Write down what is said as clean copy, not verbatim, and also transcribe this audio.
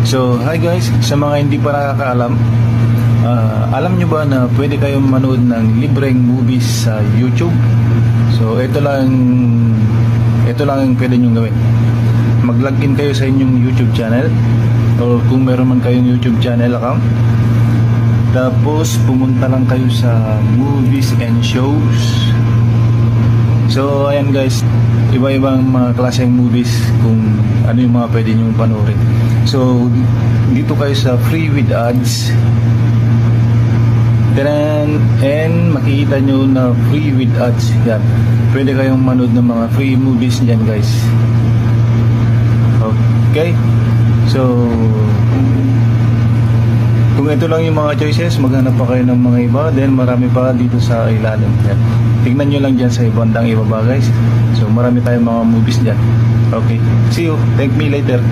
So, hi guys, sa mga hindi pa nakakaalam, alam nyo ba na pwede kayong manood ng libreng movies sa YouTube? So, ito lang ang pwede nyo gawin. Mag-login kayo sa inyong YouTube channel, o kung meron man kayong YouTube channel account. Tapos, pumunta lang kayo sa movies and shows. So, ayan guys, iba-ibang mga klaseng movies kung ano yung mga pwede nyo panoorin. So, dito kayo sa free with ads. And makikita nyo na free with ads. Yan. Pwede kayong manood ng mga free movies dyan guys. Okay. So, kung ito lang yung mga choices, maghanap pa kayo ng mga iba. Then marami pa dito sa ilalim. Yan. Tignan nyo lang dyan sa bandang ibaba guys. So marami tayong mga movies dyan. Okay. See you. Thank me later.